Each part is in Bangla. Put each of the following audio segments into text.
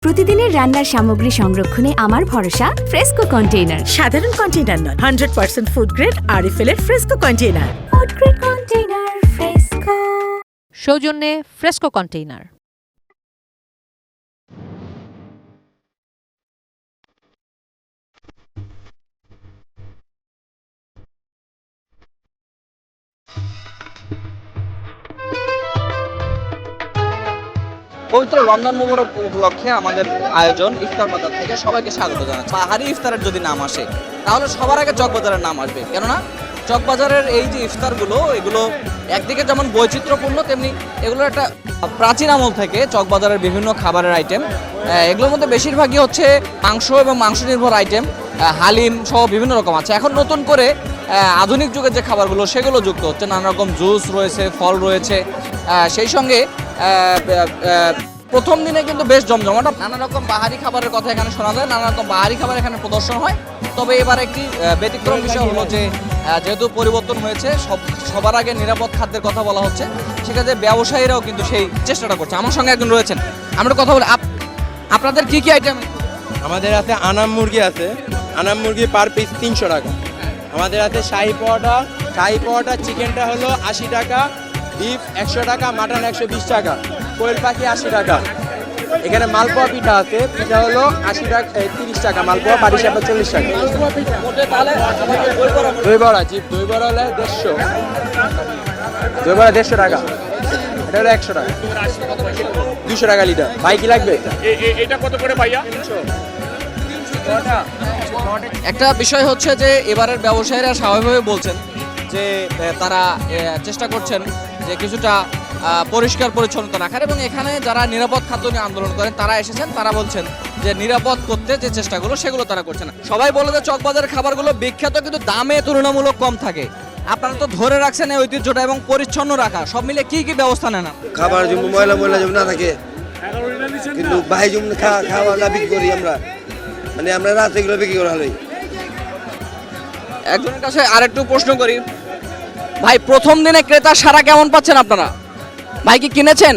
প্রতিদিনের রান্নার সামগ্রী সংরক্ষণে আমার ভরসা ফ্রেস্কো কন্টেইনার। সাধারণ কন্টেইনার নয়, 100% ফুড গ্রেড আরএফএল এর fresco container. Food grade container fresco. সৌজন্যে ফ্রেস্কো কন্টেইনার। পবিত্র রমজান মুবারক উপলক্ষে আমাদের আয়োজন ইফতার বাজার থেকে সবাইকে স্বাগত জানাচ্ছি। পাহাড়ি ইফতারের যদি নাম আসে তাহলে সবার আগে চকবাজারের নাম আসবে, কেননা চকবাজারের এই যে ইফতারগুলো এগুলো একদিকে যেমন বৈচিত্র্যপূর্ণ, তেমনি এগুলো একটা প্রাচীন আমল থেকে চকবাজারের বিভিন্ন খাবারের আইটেম, এগুলোর মধ্যে বেশিরভাগই হচ্ছে মাংস এবং মাংস নির্ভর আইটেম, হালিম সহ বিভিন্ন রকম আছে। এখন নতুন করে আধুনিক যুগের যে খাবারগুলো সেগুলো যুক্ত হচ্ছে, নানা রকম জুস রয়েছে, ফল রয়েছে, সেই সঙ্গে প্রথম দিনে কিন্তু বেশ জমজমাট। নানা রকম বাহারি খাবারের কথা এখানে শোনা যায়, নানা রকম বাহারি খাবার এখানে প্রদর্শন হয়। তবে এবার একটি ব্যতিক্রম বিষয় হলো যে যেহেতু পরিবর্তন হয়েছে, সবার আগে নিরাপদ খাদ্যের কথা বলা হচ্ছে, সেক্ষেত্রে ব্যবসায়ীরাও কিন্তু সেই চেষ্টাটা করছে। আমার সঙ্গে একজন রয়েছেন, আমরা কথা বলি। আপনাদের কি কি আইটেম? আমাদের হাতে আনাম মুরগি আছে, আনাম মুরগি পার পিস 300 টাকা। আমাদের হাতে শাহি পরোটা চিকেনটা হলো 80 টাকা, বিফ 100 টাকা, মাটন 120 টাকা, কোয়েল পাখি 80 টাকা। এখানে মালপোয়া পিঠা আছে, পিঠা হলো 80 টাকা, 30 টাকা, মালপোয়া পাটিসাপটা 40 টাকা। দই বড়া হলো 150, দই বড়া 150 টাকা, এটা হলো 100 টাকা, 200 টাকা লিটার। ভাই কি লাগবে? এটা কত করে ভাইয়া? একটা বিষয় হচ্ছে যে এবারের ব্যবসায়ীরা স্বাভাবিকভাবে বলছেন যে তারা চেষ্টা করছেন যে কিছুটা পরিষ্কার পরিচ্ছন্নতা রাখার, এবং এখানে যারা নিরাপদ খাদ্য নিয়ে আন্দোলন করেন তারা এসেছেন, তারা বলছেন যে নিরাপদ করতে যে চেষ্টাগুলো সেগুলো তারা করছে না। সবাই বলে যে চকবাজারের খাবারগুলো বিখ্যাত, কিন্তু দামে তুলনামূলক কম থাকে। আপনারা তো ধরে রাখছেন এই ঐতিহ্যটা এবং পরিচ্ছন্ন রাখা, সব মিলে কি কি ব্যবস্থা নেন? খাবার জন্য ময়লা যেমন না থাকে, কিন্তু বাহি যেমন খাওয়া বিক্রি করি আমরা, মানে আমরা রাতে এগুলো বিক্রি করা হলোই। একজনের কাছে আরেকটু প্রশ্ন করি, ভাই প্রথম দিনে ক্রেতার সারা কেমন পাচ্ছেন আপনারা? ভাই কি কিনেছেন?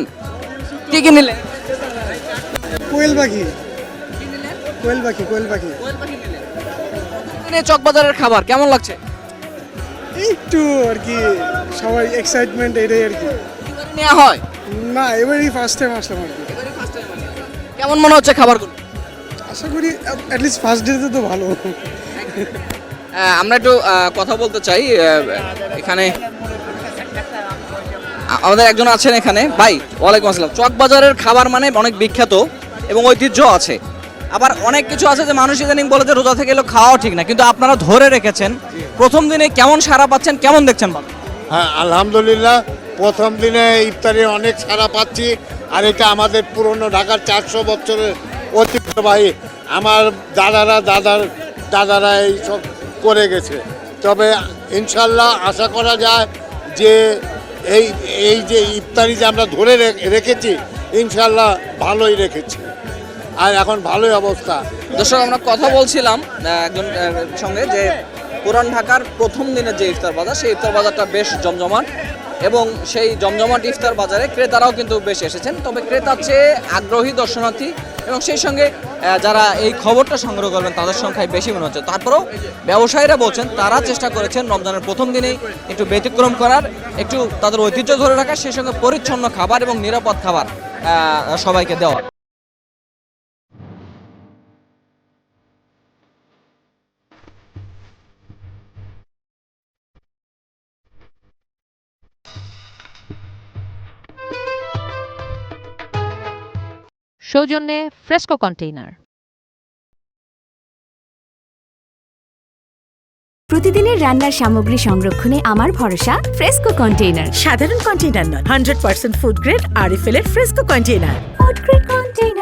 কি কি নিলেন? কোয়েল পাখি। দিনে চকবাজারের খাবার কেমন লাগছে? একটু আর কি সবাই এক্সাইটমেন্ট এটাই আর কি। নেওয়া হয় না, এবারই ফার্স্ট টাইম আসলাম আর কি। কেমন মনে হচ্ছে খাবারগুলো? আশা করি অ্যাটলিস্ট ফার্স্ট ডেতে তো ভালো। আমরা একটু কথা বলতে চাই। এখানে আমাদের একজন আছেন এখানে। ভাই ওয়ালাইকুম আসসালাম। চকবাজারের খাবার মানে অনেক বিখ্যাত এবং ঐতিহ্য আছে, আবার অনেক কিছু আছে যে মানুষ ইদানিং বলে যে রোজা থেকে এলো খাওয়াও ঠিক না, কিন্তু আপনারা ধরে রেখেছেন। প্রথম দিনে কেমন সাড়া পাচ্ছেন, কেমন দেখছেন? হ্যাঁ, আলহামদুলিল্লাহ প্রথম দিনে ইফতারে অনেক সাড়া পাচ্ছি। আর এটা আমাদের পুরনো ঢাকার 400 বছরের ঐতিহ্যবাহী, আমার দাদারা এই সব করে গেছে। তবে ইনশাল্লাহ আশা করা যায় যে এই যে ইফতারি যে আমরা ধরে রেখেছি, ইনশাল্লাহ ভালোই রেখেছি, আর এখন ভালোই অবস্থা। দর্শক, আমরা কথা বলছিলাম একজন সঙ্গে যে পুরান ঢাকার প্রথম দিনের যে ইফতার বাজার, সেই ইফতার বাজারটা বেশ জমজমাট, এবং সেই জমজমাট ইফতার বাজারে ক্রেতারাও কিন্তু বেশ এসেছেন। তবে ক্রেতার চেয়ে আগ্রহী দর্শনার্থী এবং সেই সঙ্গে যারা এই খবরটা সংগ্রহ করবেন তাদের সংখ্যায় বেশি মনে হচ্ছে। তারপরেও ব্যবসায়ীরা বলছেন তারা চেষ্টা করেছেন রমজানের প্রথম দিনেই একটু ব্যতিক্রম করার, একটু তাদের ঐতিহ্য ধরে রাখার, সেই সঙ্গে পরিচ্ছন্ন খাবার এবং নিরাপদ খাবার সবাইকে দেওয়া। সৌজন্যে ফ্রেস্কো কন্টেইনার। প্রতিদিনের রান্নার সামগ্রী সংরক্ষণে আমার ভরসা ফ্রেস্কো কন্টেইনার। সাধারণ কন্টেইনার নয়, 100% ফুড গ্রেড আরএফএল এর fresco container. Food grade container.